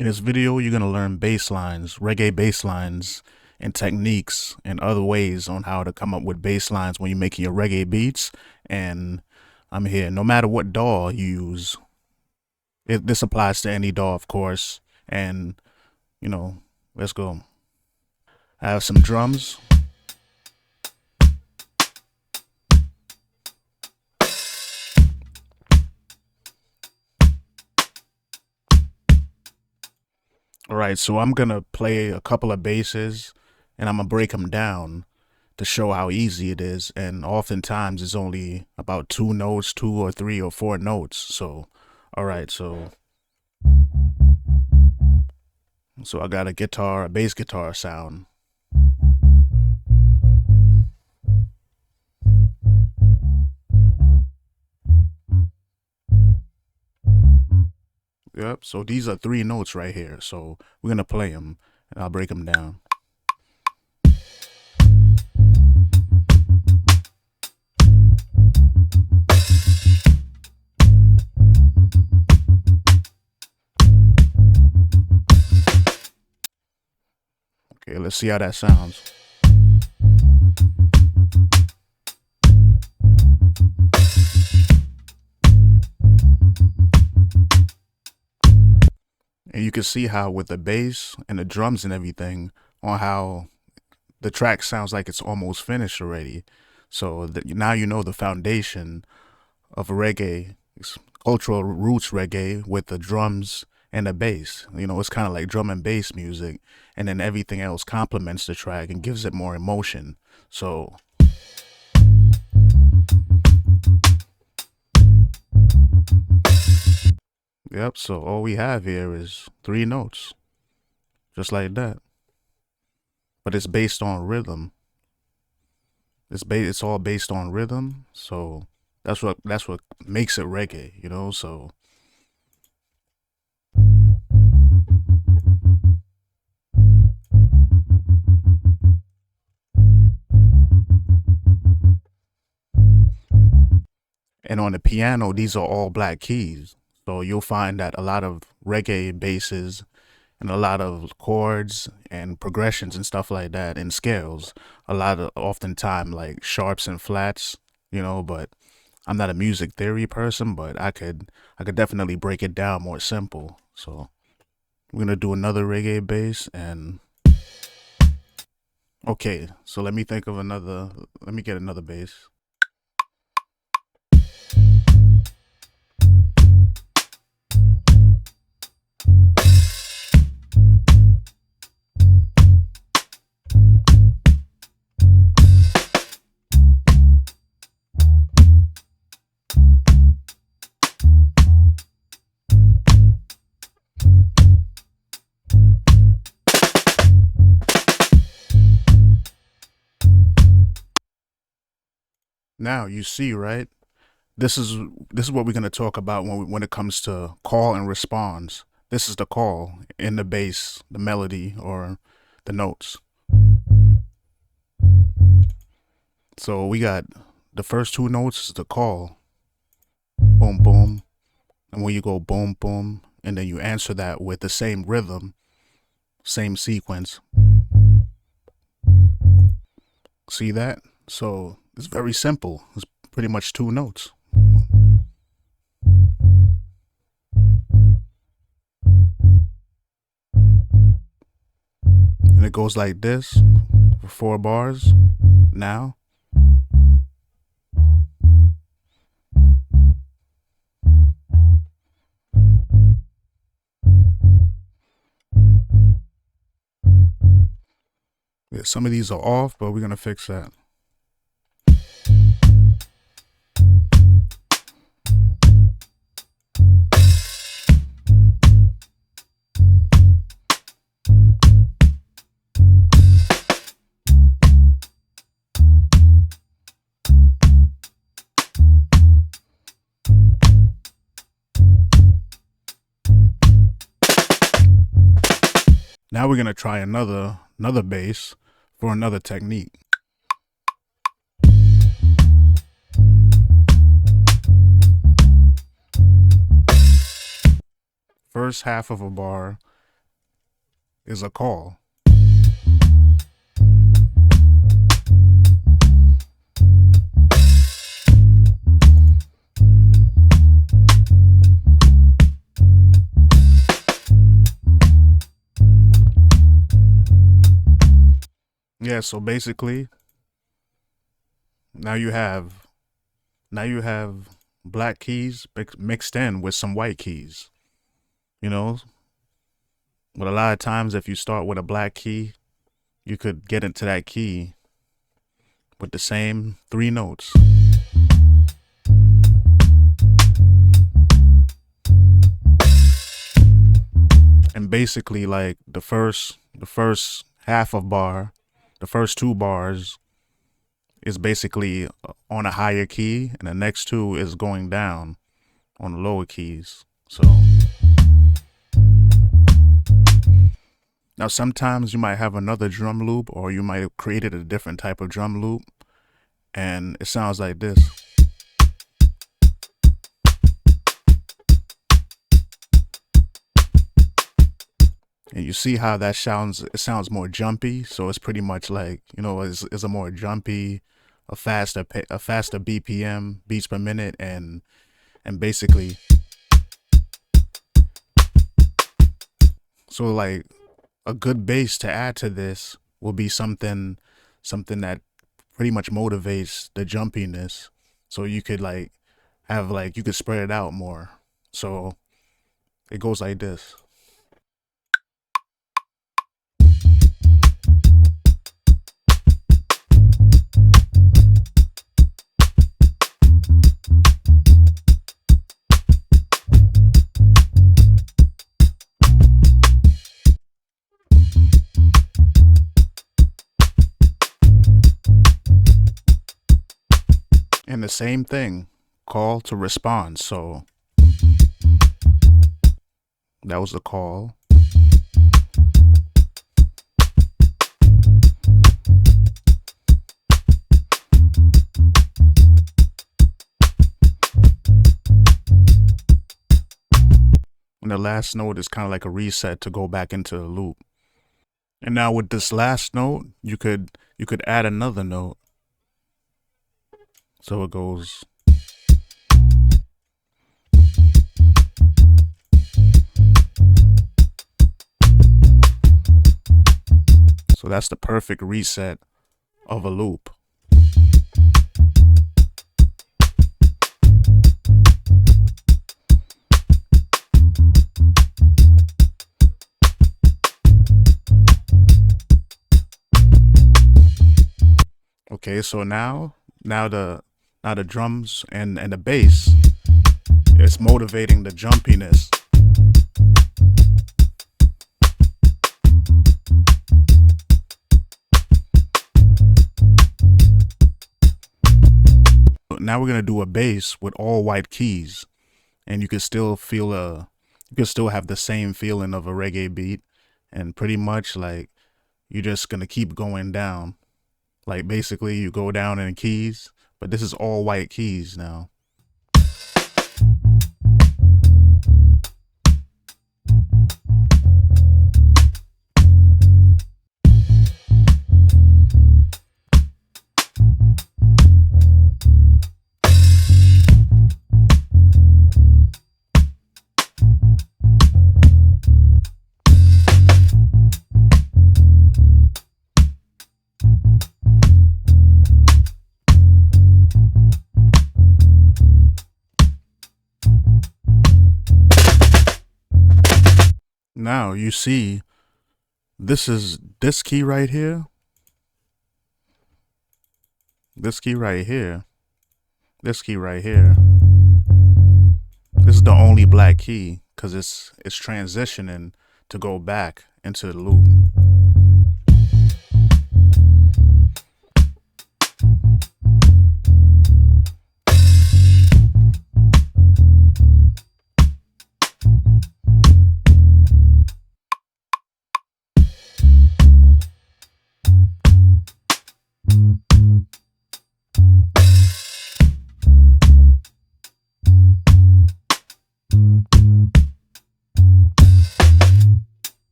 In this video, you're going to learn bass lines, reggae bass lines, and techniques and other ways on how to come up with bass lines when you're making your reggae beats. And I'm here, no matter what DAW you use. This applies to any DAW, of course. And, let's go. I have some drums. All right, so I'm going to play a couple of basses and I'm going to break them down to show how easy it is. And oftentimes it's only about two notes, two or three or four notes. So, all right, so I got a bass guitar sound. Yep, so these are three notes right here. So we're going to play them and I'll break them down. Okay, let's see how that sounds. And you can see how with the bass and the drums and everything on how the track sounds like it's almost finished already. So now you know the foundation of reggae, cultural roots reggae with the drums and the bass. It's kind of like drum and bass music, and then everything else complements the track and gives it more emotion. So yep, so all we have here is three notes, just like that. But it's based on rhythm. It's all based on rhythm, so that's what makes it reggae, so and on the piano, these are all black keys. So you'll find that a lot of reggae basses and a lot of chords and progressions and stuff like that and scales, oftentimes like sharps and flats, but I'm not a music theory person, but I could definitely break it down more simple. So we're gonna do another reggae bass, and okay, so let me get another bass. Now you see, right? This is what we're going to talk about when it comes to call and response. This is the call in the bass, the melody, or the notes. So we got the first two notes is the call, boom, boom. And when you go boom, boom, and then you answer that with the same rhythm, same sequence. See that? So it's very simple. It's pretty much two notes. And it goes like this for 4 bars. Now. Yeah, some of these are off, but we're going to fix that. Now we're going to try another bass for another technique. First half of a bar, is a call. Yeah, so basically now you have now you have black keys mixed in with some white keys. You know, but a lot of times if you start with a black key, you could get into that key with the same three notes. And basically like the first half of bar, the first two bars is basically on a higher key and the next two is going down on the lower keys. So now sometimes you might have another drum loop or you might have created a different type of drum loop and it sounds like this. And you see how that sounds, it sounds more jumpy. So it's pretty much like, you know, it's a more jumpy, a faster BPM, beats per minute, and basically, so like a good bass to add to this will be something that pretty much motivates the jumpiness. So you could like have like, you could spread it out more. So it goes like this. And the same thing, call to response. So that was the call. And the last note is kind of like a reset to go back into the loop. And now with this last note, you could add another note. So it goes. So that's the perfect reset of a loop. Okay, so now the drums and the bass, it's motivating the jumpiness. Now we're gonna do a bass with all white keys, and you can still have the same feeling of a reggae beat, and pretty much like you're just gonna keep going down. Like basically you go down in keys, but this is all white keys now. Now you see, this key right here, this key right here, this key right here. This is the only black key because it's transitioning to go back into the loop.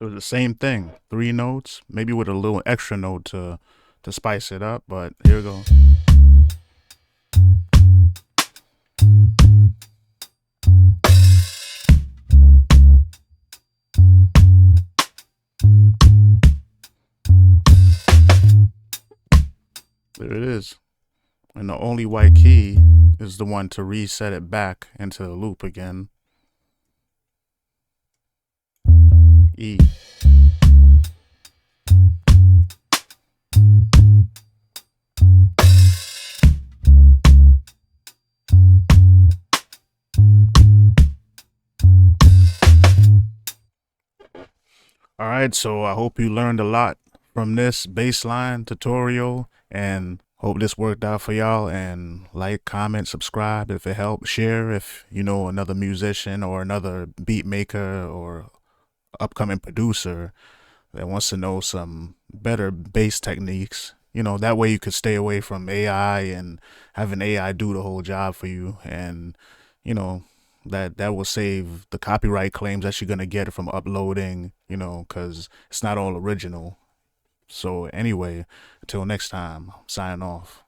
It was the same thing, 3 notes, maybe with a little extra note to spice it up. But here we go. There it is. And the only white key is the one to reset it back into the loop again. E. All right, so I hope you learned a lot from this baseline tutorial, and hope this worked out for y'all. And like, comment, subscribe if it helped. Share if you know another musician or another beat maker or upcoming producer that wants to know some better bass techniques. That way you could stay away from AI and having AI do the whole job for you. And, you know, that will save the copyright claims that you're going to get from uploading, because it's not all original. So, anyway, until next time, I'm signing off.